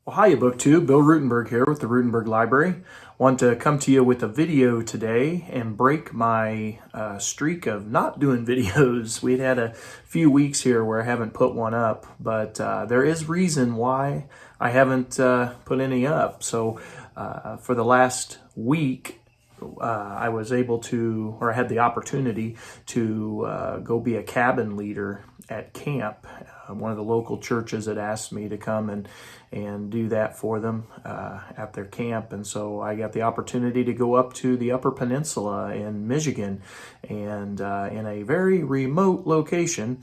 Well, hiya, BookTube. Bill Ruttenberg here with the Ruttenberg Library. Want to come to you with a video today and break my streak of not doing videos. We'd had a few weeks here where I haven't put one up, but there is reason why I haven't put any up. So for the last week, I was able to, or I had the opportunity to go be a cabin leader at camp. One of the local churches had asked me to come and do that for them at their camp. And so I got the opportunity to go up to the Upper Peninsula in Michigan, and in a very remote location,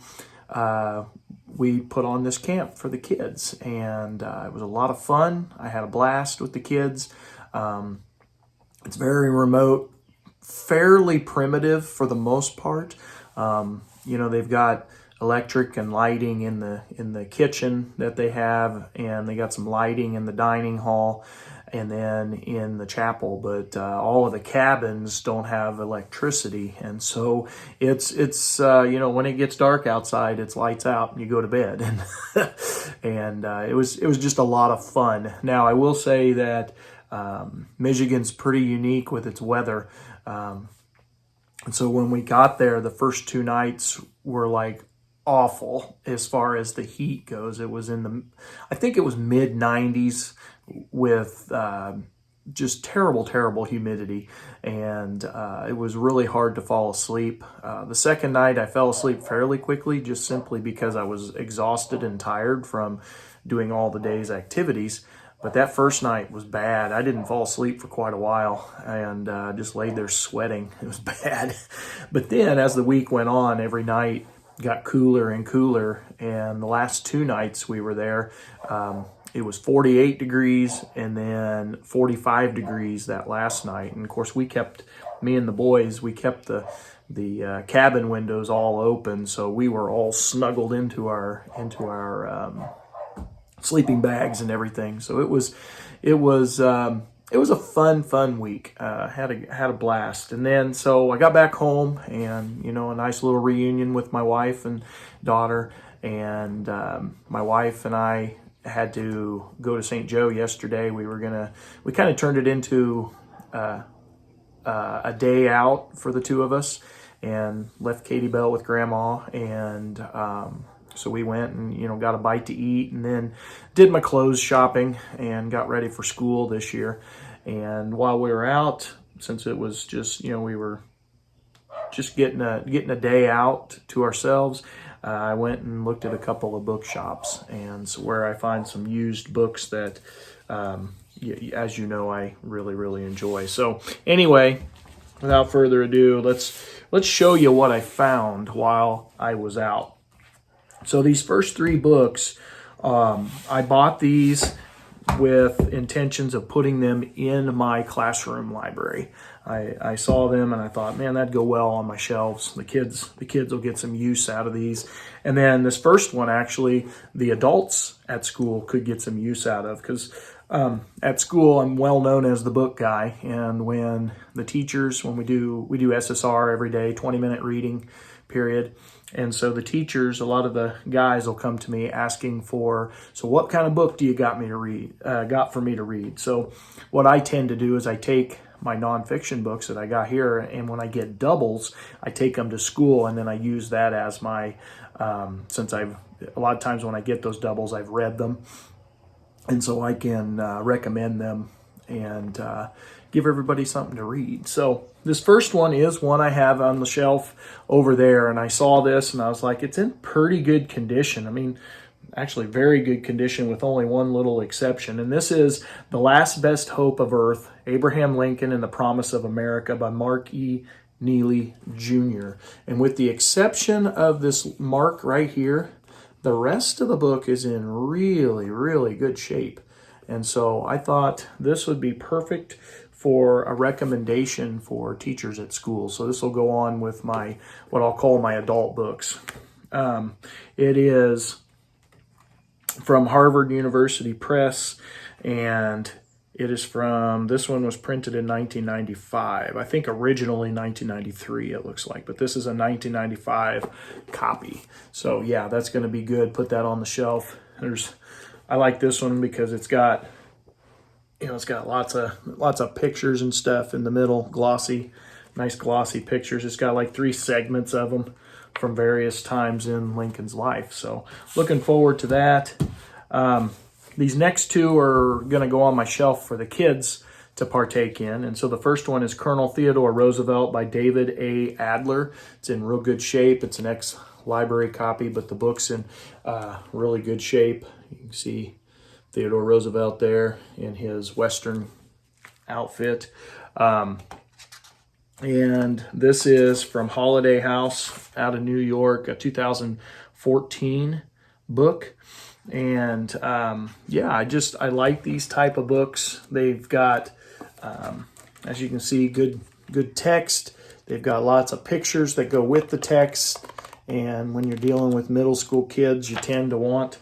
we put on this camp for the kids, and it was a lot of fun. I had a blast with the kids. It's very remote, fairly primitive for the most part. They've got electric and lighting in the kitchen that they have, and they got some lighting in the dining hall and then in the chapel, but all of the cabins don't have electricity, and so it's when it gets dark outside, it's lights out and you go to bed, and it was just a lot of fun. Now I will say that Michigan's pretty unique with its weather, and so when we got there, the first 2 nights were like awful as far as the heat goes. It was I think it was mid 90s with just terrible humidity, and it was really hard to fall asleep. The second night I fell asleep fairly quickly, just simply because I was exhausted and tired from doing all the day's activities. But that first night was bad. I didn't fall asleep for quite a while, and just laid there sweating. It was bad. But then as the week went on, every night got cooler and cooler, and the last 2 nights we were there, it was 48 degrees and then 45 degrees that last night. And of course me and the boys, we kept the cabin windows all open, so we were all snuggled into our sleeping bags and everything. So it was a fun week. Had a blast. And then so I got back home, and a nice little reunion with my wife and daughter, and my wife and I had to go to St. Joe yesterday. We kind of turned it into a day out for the two of us, and left Katie Bell with Grandma, and so we went and got a bite to eat, and then did my clothes shopping and got ready for school this year. And while we were out, since it was just we were just getting a day out to ourselves, I went and looked at a couple of bookshops, and so where I find some used books that as you know, I really enjoy. So anyway, without further ado, let's show you what I found while I was out. So these first 3 books, I bought these with intentions of putting them in my classroom library. I saw them and I thought, man, that'd go well on my shelves. The kids will get some use out of these. And then this first one, actually, the adults at school could get some use out of, because at school I'm well known as the book guy, and when the teachers, when we do SSR every day, 20-minute reading period. And so the teachers, a lot of the guys will come to me asking for, so what kind of book do you got for me to read? So what I tend to do is I take my nonfiction books that I got here, and when I get doubles, I take them to school, and then I use that as my, since a lot of times when I get those doubles, I've read them, and so I can recommend them and give everybody something to read. So this first one is one I have on the shelf over there, and I saw this and I was like, it's in pretty good condition. I mean, actually very good condition with only one little exception. And this is The Last Best Hope of Earth, Abraham Lincoln and the Promise of America by Mark E. Neely Jr. And with the exception of this mark right here, the rest of the book is in really good shape. And so I thought this would be perfect for a recommendation for teachers at school. So this will go on with what I'll call my adult books. It is from Harvard University Press, and this one was printed in 1995. I think originally 1993 it looks like, but this is a 1995 copy. So yeah, that's going to be good. Put that on the shelf. There's I like this one because it's got, it's got lots of pictures and stuff in the middle, nice glossy pictures. It's got like 3 segments of them from various times in Lincoln's life. So looking forward to that. These next 2 are going to go on my shelf for the kids to partake in. And so the first one is Colonel Theodore Roosevelt by David A. Adler. It's in real good shape. It's an ex-library copy, but the book's in really good shape. You can see Theodore Roosevelt there in his Western outfit. And this is from Holiday House out of New York, a 2014 book. And I like these type of books. They've got, as you can see, good text. They've got lots of pictures that go with the text. And when you're dealing with middle school kids, you tend to want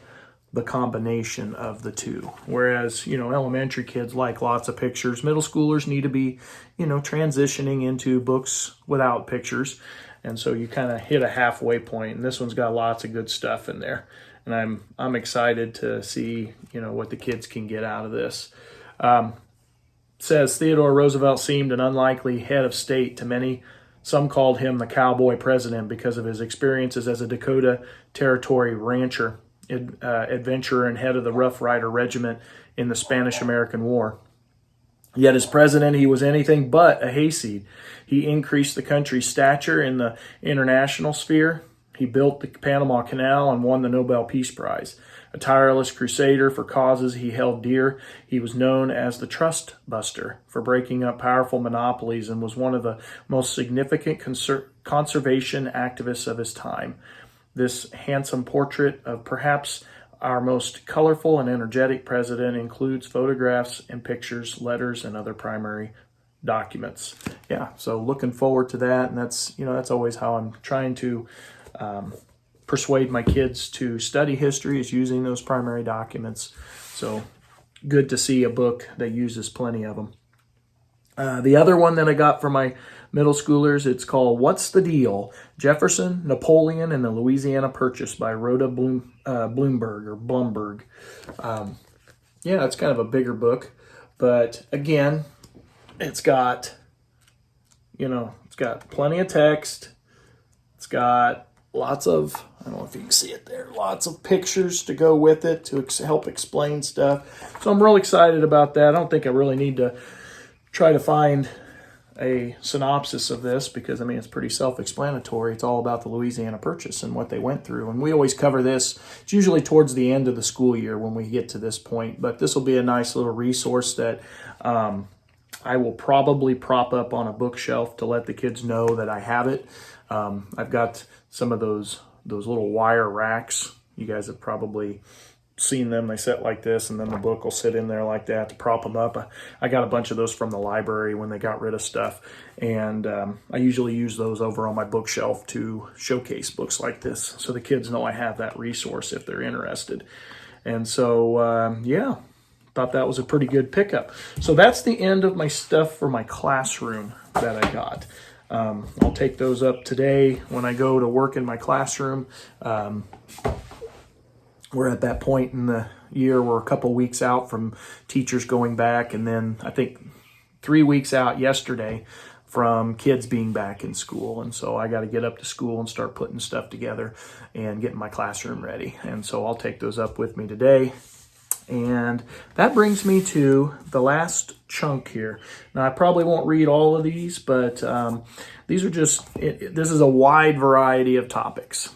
the combination of the 2. Whereas, elementary kids like lots of pictures. Middle schoolers need to be, transitioning into books without pictures. And so you kind of hit a halfway point. And this one's got lots of good stuff in there. And I'm excited to see, what the kids can get out of this. Says Theodore Roosevelt seemed an unlikely head of state to many. Some called him the cowboy president because of his experiences as a Dakota Territory rancher, adventurer, and head of the Rough Rider Regiment in the Spanish-American War. Yet as president, he was anything but a hayseed. He increased the country's stature in the international sphere. He built the Panama Canal and won the Nobel Peace Prize. A tireless crusader for causes he held dear, he was known as the Trust Buster for breaking up powerful monopolies and was one of the most significant conservation activists of his time. This handsome portrait of perhaps our most colorful and energetic president includes photographs and pictures, letters, and other primary documents. Yeah, so looking forward to that, and that's always how I'm trying to persuade my kids to study history, is using those primary documents. So good to see a book that uses plenty of them. The other one that I got for my middle schoolers, it's called What's the Deal? Jefferson, Napoleon, and the Louisiana Purchase by Rhoda Blumberg. It's kind of a bigger book, but again, it's got plenty of text. It's got lots of, I don't know if you can see it there, lots of pictures to go with it to help explain stuff. So I'm real excited about that. I don't think I really need to try to find a synopsis of this because, it's pretty self-explanatory. It's all about the Louisiana Purchase and what they went through. And we always cover this. It's usually towards the end of the school year when we get to this point. But this will be a nice little resource that I will probably prop up on a bookshelf to let the kids know that I have it. I've got some of those little wire racks. You guys have probably seen them. They sit like this, and then the book will sit in there like that to prop them up. I got a bunch of those from the library when they got rid of stuff, and I usually use those over on my bookshelf to showcase books like this so the kids know I have that resource if they're interested. And so, thought that was a pretty good pickup. So that's the end of my stuff for my classroom that I got. I'll take those up today when I go to work in my classroom. We're at that point in the year, we're a couple weeks out from teachers going back, and then I think 3 weeks out yesterday from kids being back in school. And so I got to get up to school and start putting stuff together and getting my classroom ready. And so I'll take those up with me today. And that brings me to the last chunk here. Now, I probably won't read all of these, but these are this is a wide variety of topics.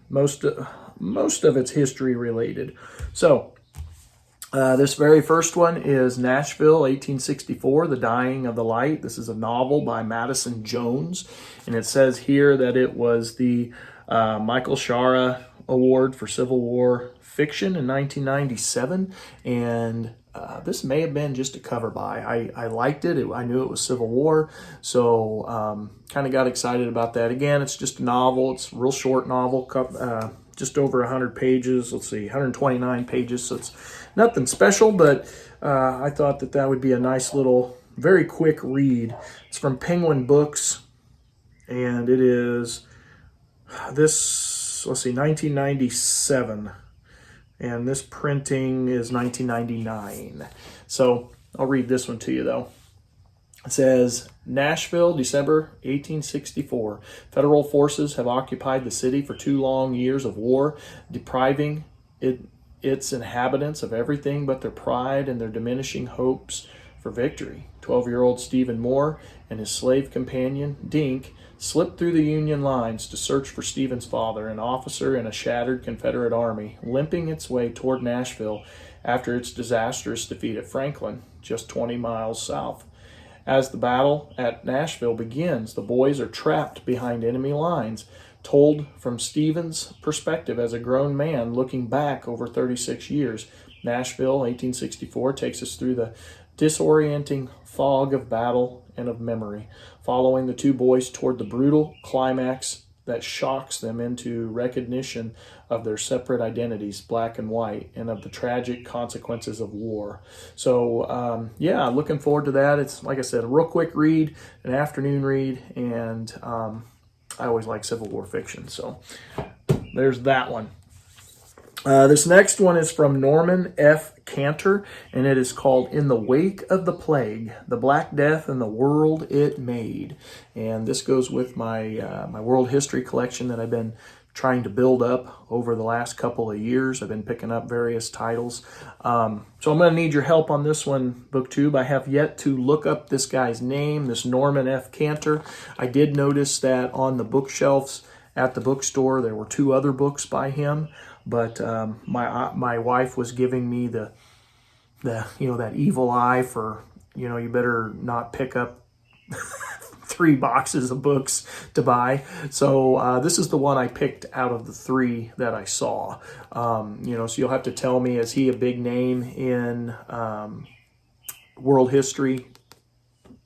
Most of it's history related. So this very first one is Nashville, 1864, The Dying of the Light. This is a novel by Madison Jones. And it says here that it was the Michael Shara Award for Civil War Fiction in 1997. And this may have been just a cover by. I liked it. I knew it was Civil War. So kind of got excited about that. Again, it's just a novel. It's a real short novel. Just over 100 pages. Let's see, 129 pages. So it's nothing special, but I thought that would be a nice little, very quick read. It's from Penguin Books, and it is 1997. And this printing is 1999. So I'll read this one to you, though. It says, Nashville, December 1864. Federal forces have occupied the city for 2 long years of war, depriving its inhabitants of everything but their pride and their diminishing hopes for victory. 12-year-old Stephen Moore and his slave companion, Dink, slipped through the Union lines to search for Stephen's father, an officer in a shattered Confederate army, limping its way toward Nashville after its disastrous defeat at Franklin, just 20 miles south. As the battle at Nashville begins, the boys are trapped behind enemy lines, told from Stephen's perspective as a grown man looking back over 36 years. Nashville, 1864, takes us through the disorienting fog of battle and of memory, following the 2 boys toward the brutal climax that shocks them into recognition of their separate identities, black and white, and of the tragic consequences of war. So, yeah, looking forward to that. It's, like I said, a real quick read, an afternoon read, and I always like Civil War fiction. So there's that one. This next one is from Norman F. Cantor, and it is called In the Wake of the Plague, the Black Death and the World It Made. And this goes with my my world history collection that I've been trying to build up over the last couple of years. I've been picking up various titles. So I'm going to need your help on this one, BookTube. I have yet to look up this guy's name, this Norman F. Cantor. I did notice that on the bookshelves at the bookstore there were 2 other books by him. But my wife was giving me the that evil eye for, you better not pick up 3 boxes of books to buy. So this is the one I picked out of the 3 that I saw. So you'll have to tell me, is he a big name in world history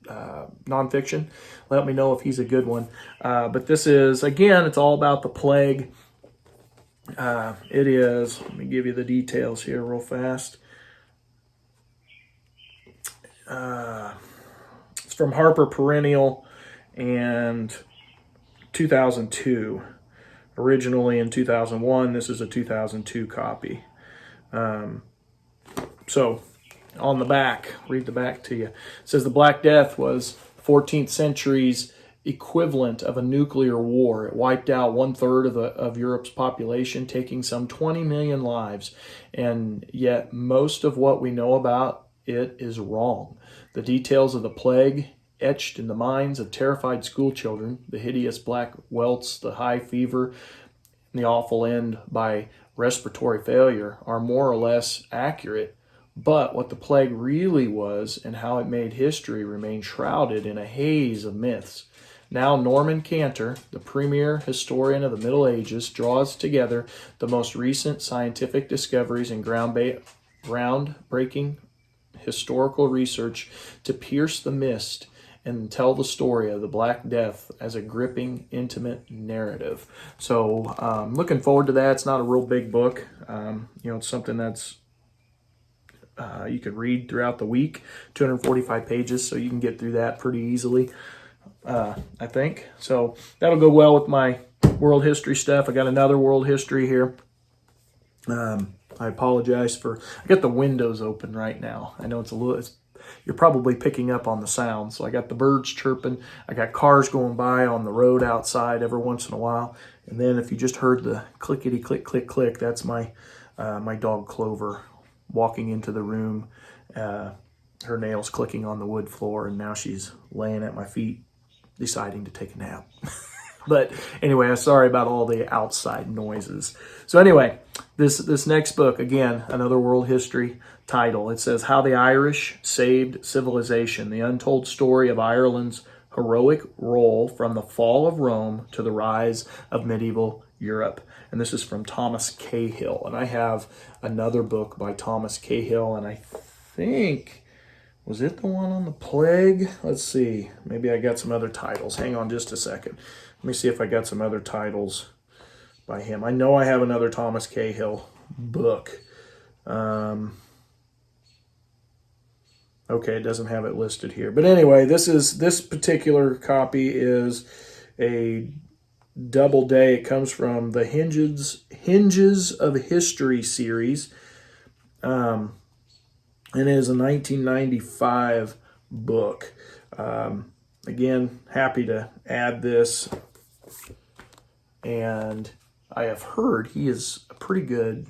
nonfiction? Let me know if he's a good one. But this is, again, it's all about the plague. It is, let me give you the details here real fast. It's from Harper Perennial and 2002. Originally in 2001, this is a 2002 copy. So on the back, read the back to you. It says the Black Death was 14th century's equivalent of a nuclear war. It wiped out 1/3 of Europe's population, taking some 20 million lives. And yet most of what we know about it is wrong. The details of the plague, etched in the minds of terrified schoolchildren, the hideous black welts, the high fever, and the awful end by respiratory failure, are more or less accurate. But what the plague really was and how it made history remain shrouded in a haze of myths. Now Norman Cantor, the premier historian of the Middle Ages, draws together the most recent scientific discoveries and groundbreaking historical research to pierce the mist and tell the story of the Black Death as a gripping, intimate narrative. So looking forward to that. It's not a real big book. It's something that's you could read throughout the week, 245 pages, so you can get through that pretty easily. I think. So that'll go well with my world history stuff. I got another world history here. I apologize I got the windows open right now. I know you're probably picking up on the sound. So I got the birds chirping. I got cars going by on the road outside every once in a while. And then if you just heard the clickety click, click, click, that's my dog Clover walking into the room. Her nails clicking on the wood floor, and now she's laying at my feet, deciding to take a nap. But anyway, I'm sorry about all the outside noises. So anyway, this next book, again, another world history title. It says How the Irish Saved Civilization, the untold story of Ireland's heroic role from the fall of Rome to the rise of medieval Europe. And this is from Thomas Cahill. And I have another book by Thomas Cahill, and I think, was it the one on the plague? Let's see. Maybe I got some other titles. Hang on just a second. Let me see if I got some other titles by him. I know I have another Thomas Cahill book. Okay, it doesn't have it listed here. But anyway, this particular copy is a Doubleday. It comes from the Hinges of History series. And it is a 1995 book. Again, happy to add this. And I have heard he is a pretty good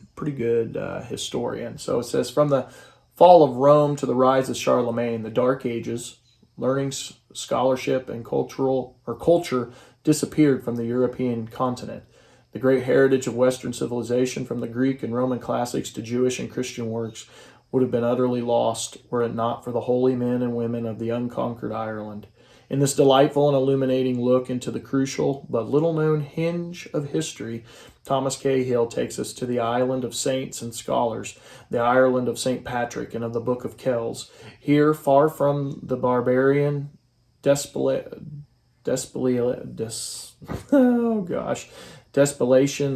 historian. So it says, from the fall of Rome to the rise of Charlemagne, the Dark Ages, learning, scholarship, and culture disappeared from the European continent. The great heritage of Western civilization, from the Greek and Roman classics to Jewish and Christian works, would have been utterly lost were it not for the holy men and women of the unconquered Ireland. In this delightful and illuminating look into the crucial but little-known hinge of history, Thomas Cahill takes us to the island of saints and scholars, the Ireland of St. Patrick and of the Book of Kells. Here, far from the barbarian desolation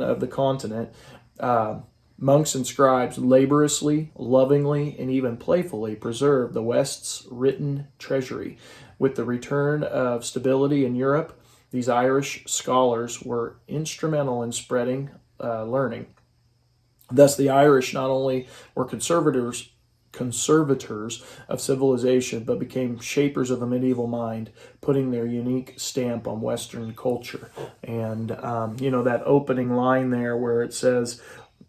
of the continent, monks and scribes laboriously, lovingly, and even playfully preserve the West's written treasury. With the return of stability in Europe, these Irish scholars were instrumental in spreading learning. Thus, the Irish not only were conservators of civilization, but became shapers of the medieval mind, putting their unique stamp on Western culture. And, that opening line there where it says,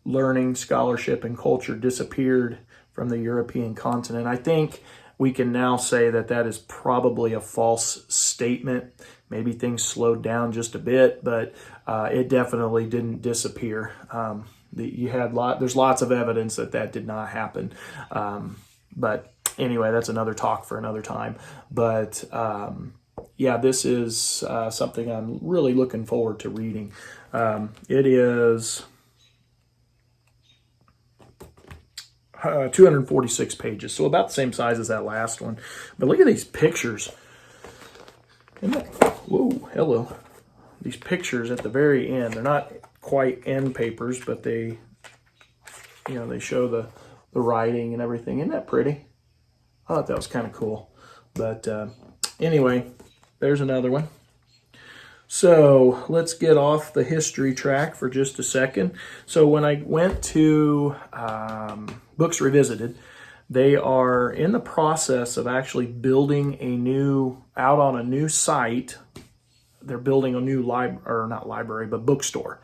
learning, scholarship, and culture disappeared from the European continent. I think we can now say that is probably a false statement. Maybe things slowed down just a bit, but it definitely didn't disappear. There's lots of evidence that did not happen. But anyway, that's another talk for another time. But this is something I'm really looking forward to reading. It is 246 pages, so about the same size as that last one. But look at these pictures. Whoa, hello. These pictures at the very end, they're not quite end papers, but they show the writing and everything. Isn't that pretty? I thought that was kind of cool. But anyway, there's another one. So let's get off the history track for just a second. So when I went to Books Revisited, they are in the process of actually building out on a new site. They're building a new bookstore,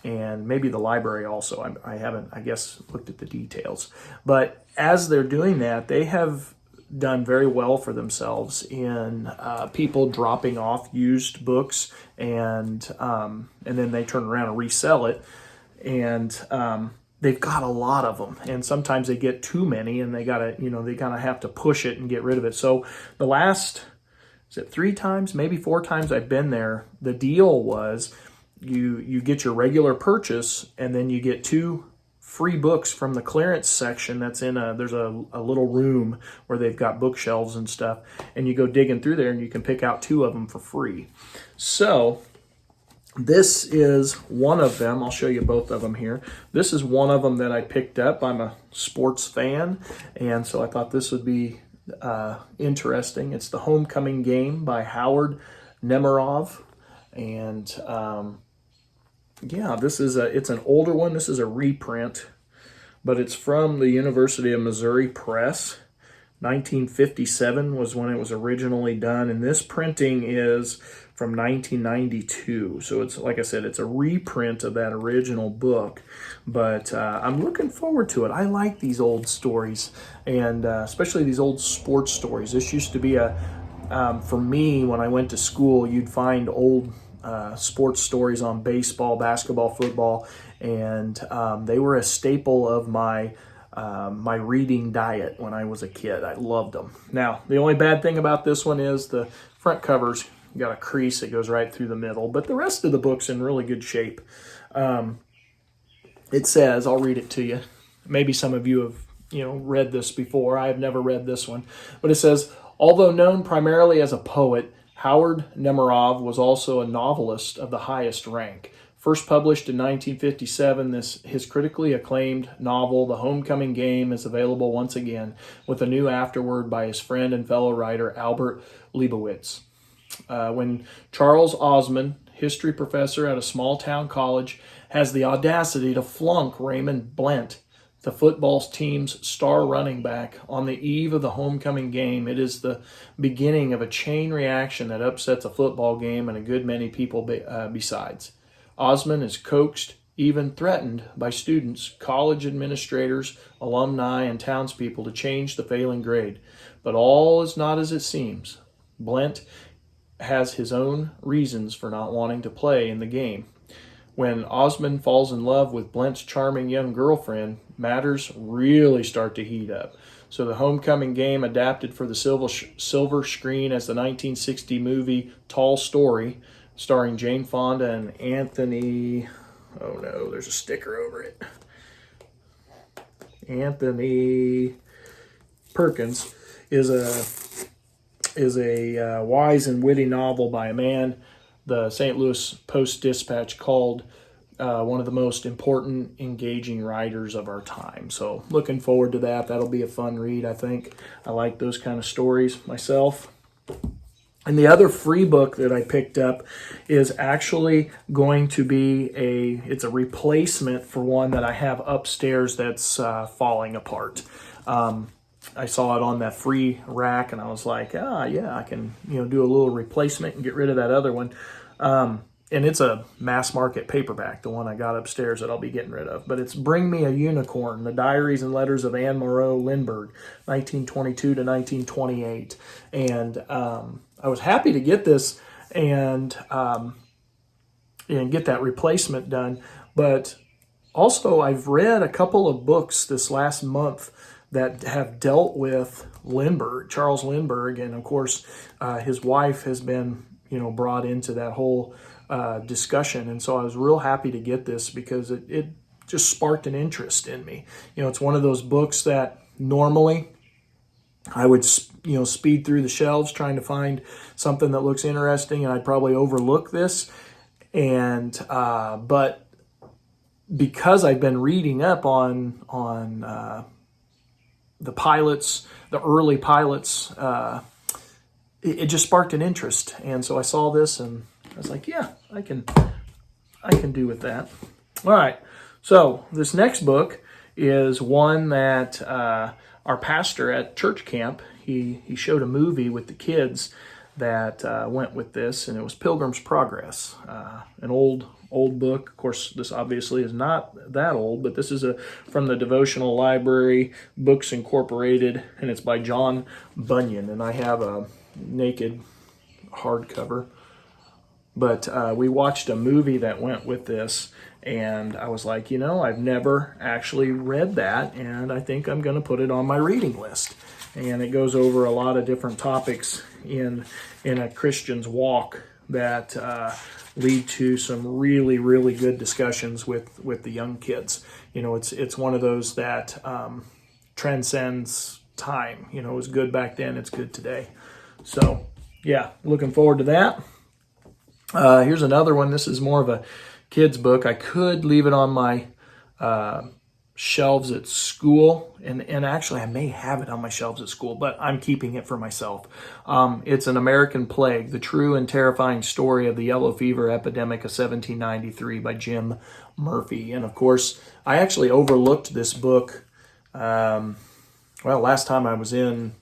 and maybe the library also. I haven't, I guess, looked at the details. But as they're doing that, they have done very well for themselves in people dropping off used books, and then they turn around and resell it. And they've got a lot of them, and sometimes they get too many, and they kind of have to push it and get rid of it. So the last, is it 3 times, maybe 4 times I've been there, the deal was you get your regular purchase, and then you get 2 free books from the clearance section that's there's a little room where they've got bookshelves and stuff, and you go digging through there and you can pick out 2 of them for free. So this is one of them. I'll show you both of them here. This is one of them that I picked up. I'm a sports fan, and so I thought this would be interesting. It's The Homecoming Game by Howard Nemerov, and it's an older one. This is a reprint, but it's from the University of Missouri Press. 1957 was when it was originally done, and this printing is from 1992. So it's, like I said, it's a reprint of that original book, but I'm looking forward to it. I like these old stories, and especially these old sports stories. This used to be for me, when I went to school, you'd find old sports stories on baseball, basketball, football, and they were a staple of my reading diet when I was a kid. I loved them. Now, the only bad thing about this one is the front cover's got a crease that goes right through the middle, but the rest of the book's in really good shape. It says, I'll read it to you. Maybe some of you have read this before. I have never read this one, but it says, although known primarily as a poet, Howard Nemerov was also a novelist of the highest rank. First published in 1957, his critically acclaimed novel, The Homecoming Game, is available once again with a new afterword by his friend and fellow writer Albert Leibowitz. When Charles Osmond history professor at a small town college, has the audacity to flunk Raymond Blent, the football team's star running back, on the eve of the homecoming game. It is the beginning of a chain reaction that upsets a football game and a good many people besides. Osmond is coaxed, even threatened, by students, college administrators, alumni, and townspeople to change the failing grade. But all is not as it seems. Blent has his own reasons for not wanting to play in the game. When Osmond falls in love with Blent's charming young girlfriend, matters really start to heat up. So the homecoming game, adapted for the silver screen as the 1960 movie Tall Story, starring Jane Fonda and Anthony... Oh no, there's a sticker over it. Anthony Perkins is a wise and witty novel by a man the St. Louis Post-Dispatch called one of the most important, engaging writers of our time. So looking forward to that. That'll be a fun read, I think. I like those kind of stories myself. And the other free book that I picked up is actually going to be it's a replacement for one that I have upstairs that's falling apart. I saw it on that free rack and I was like, yeah, I can, do a little replacement and get rid of that other one. And it's a mass market paperback, the one I got upstairs that I'll be getting rid of. But it's Bring Me a Unicorn, The Diaries and Letters of Anne Moreau Lindbergh, 1922 to 1928. And I was happy to get this and get that replacement done. But also, I've read a couple of books this last month that have dealt with Lindbergh, Charles Lindbergh, and of course, his wife has been, brought into that whole discussion. And so I was real happy to get this because it just sparked an interest in me. It's one of those books that normally I would, speed through the shelves trying to find something that looks interesting, and I'd probably overlook this. And but because I've been reading up on the pilots, the early pilots, it just sparked an interest. And so I saw this and I was like, yeah, I can do with that. All right. So this next book is one that our pastor at church camp, he showed a movie with the kids that went with this, and it was Pilgrim's Progress, an old book. Of course, this obviously is not that old, but this is from the Devotional Library, Books Incorporated, and it's by John Bunyan, and I have a naked hardcover. But we watched a movie that went with this, and I was like, I've never actually read that, and I think I'm going to put it on my reading list. And it goes over a lot of different topics in a Christian's walk that lead to some really, really good discussions with the young kids. It's one of those that transcends time. It was good back then, it's good today. So, yeah, looking forward to that. Here's another one. This is more of a kid's book. I could leave it on my shelves at school, and actually I may have it on my shelves at school, but I'm keeping it for myself. It's An American Plague, The True and Terrifying Story of the Yellow Fever Epidemic of 1793 by Jim Murphy. And of course, I actually overlooked this book, last time I was in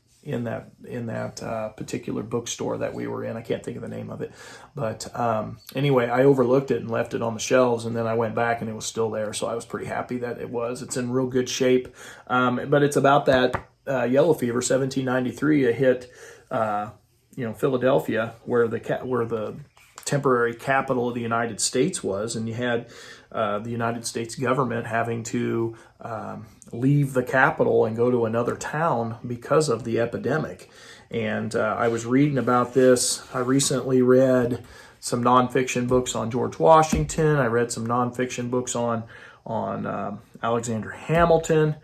that particular bookstore that we were in. I can't think of the name of it. But anyway, I overlooked it and left it on the shelves, and then I went back and it was still there. So I was pretty happy that it was. It's in real good shape. But it's about that yellow fever, 1793. It hit Philadelphia, where the temporary capital of the United States was, and you had the United States government having to leave the capital and go to another town because of the epidemic. And I was reading about this. I recently read some nonfiction books on George Washington. I read some nonfiction books on Alexander Hamilton.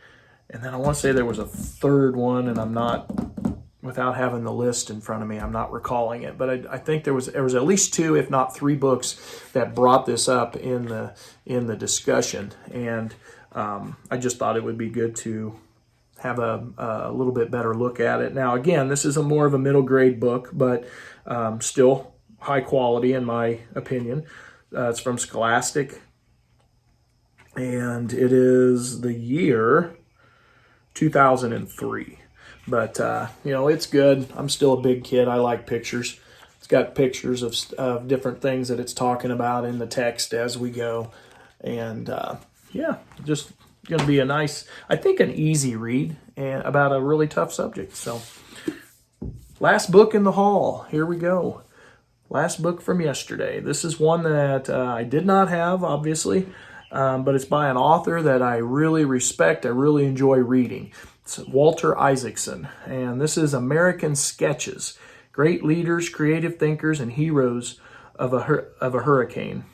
And then I want to say there was a third one, and I'm not, without having the list in front of me, I'm not recalling it. But I think there was at least 2, if not 3 books that brought this up in the discussion. And I just thought it would be good to have a little bit better look at it. Now, again, this is more of a middle grade book, but still high quality in my opinion. It's from Scholastic, and it is the year 2003. But, it's good. I'm still a big kid. I like pictures. It's got pictures of different things that it's talking about in the text as we go. And, just going to be a nice, I think, an easy read and about a really tough subject. So, last book in the haul. Here we go. Last book from yesterday. This is one that I did not have, obviously, but it's by an author that I really respect. I really enjoy reading. It's Walter Isaacson, and this is American Sketches, Great Leaders, Creative Thinkers, and Heroes of a Hurricane.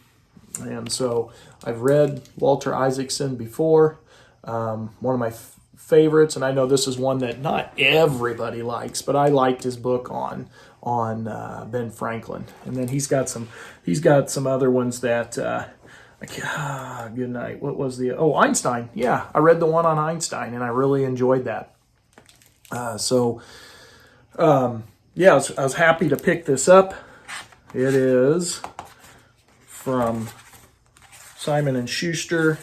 And so I've read Walter Isaacson before, one of my favorites, and I know this is one that not everybody likes, but I liked his book on Ben Franklin. And then he's got some other ones that good night. What was Einstein? Yeah, I read the one on Einstein, and I really enjoyed that. I was happy to pick this up. It is from Simon & Schuster,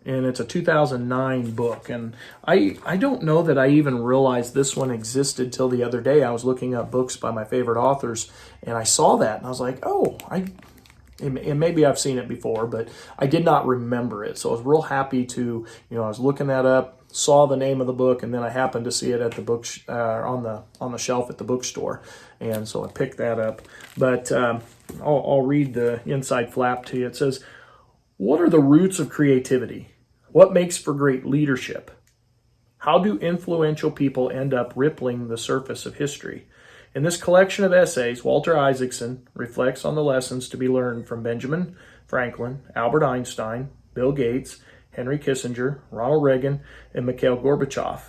and it's a 2009 book. And I don't know that I even realized this one existed till the other day. I was looking up books by my favorite authors, and I saw that, and I was like, and maybe I've seen it before, but I did not remember it. So I was real happy to, I was looking that up, saw the name of the book, and then I happened to see it at the book on the shelf at the bookstore, and so I picked that up. But I'll read the inside flap to you. It says, "What are the roots of creativity? What makes for great leadership? How do influential people end up rippling the surface of history?" In this collection of essays, Walter Isaacson reflects on the lessons to be learned from Benjamin Franklin, Albert Einstein, Bill Gates, Henry Kissinger, Ronald Reagan, and Mikhail Gorbachev,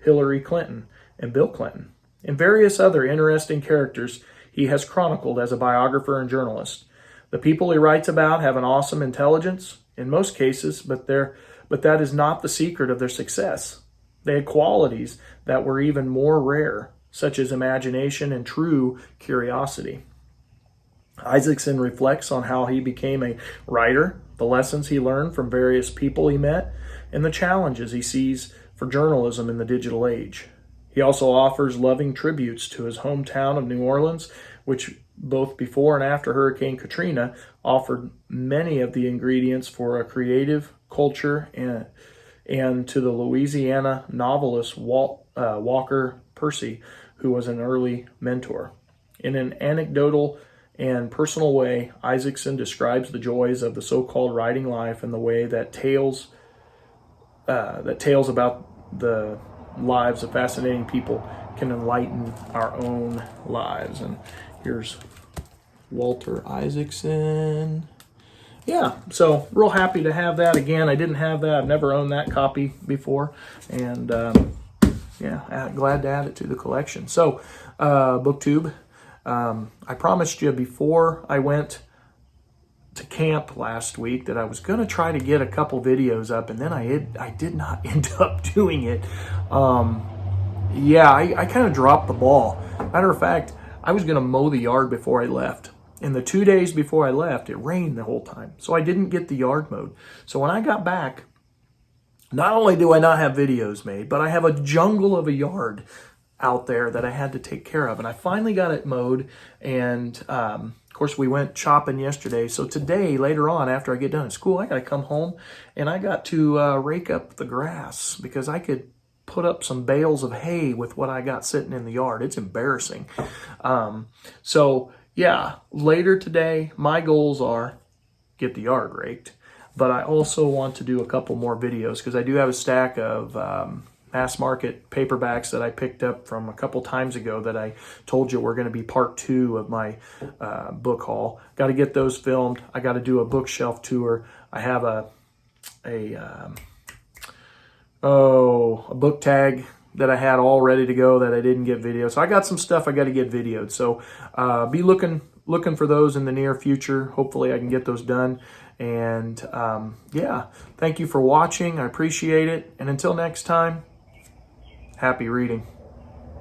Hillary Clinton, and Bill Clinton, and various other interesting characters he has chronicled as a biographer and journalist. The people he writes about have an awesome intelligence, in most cases, but that is not the secret of their success. They had qualities that were even more rare, such as imagination and true curiosity. Isaacson reflects on how he became a writer, the lessons he learned from various people he met, and the challenges he sees for journalism in the digital age. He also offers loving tributes to his hometown of New Orleans, which both before and after Hurricane Katrina offered many of the ingredients for a creative culture, and to the Louisiana novelist Walker Percy, who was an early mentor. In an anecdotal and personal way, Isaacson describes the joys of the so-called writing life and the way that tales about the lives of fascinating people can enlighten our own lives. And here's Walter Isaacson. Yeah, so real happy to have that again. I didn't have that. I've never owned that copy before, and glad to add it to the collection. So, BookTube, I promised you before I went to camp last week that I was going to try to get a couple videos up, and then I did not end up doing it. I kind of dropped the ball. Matter of fact, I was going to mow the yard before I left. And the 2 days before I left, it rained the whole time. So I didn't get the yard mowed. So when I got back, not only do I not have videos made, but I have a jungle of a yard out there that I had to take care of. And I finally got it mowed. And of course, we went shopping yesterday. So today, later on, after I get done at school, I got to come home and I got to rake up the grass because I could put up some bales of hay with what I got sitting in the yard. It's embarrassing. Later today, my goals are get the yard raked, but I also want to do a couple more videos because I do have a stack of mass market paperbacks that I picked up from a couple times ago that I told you were going to be part 2 of my book haul. Got to get those filmed. I got to do a bookshelf tour. I have a book tag that I had all ready to go that I didn't get video. So I got some stuff I got to get videoed. So be looking for those in the near future. Hopefully I can get those done. And thank you for watching. I appreciate it. And until next time, happy reading.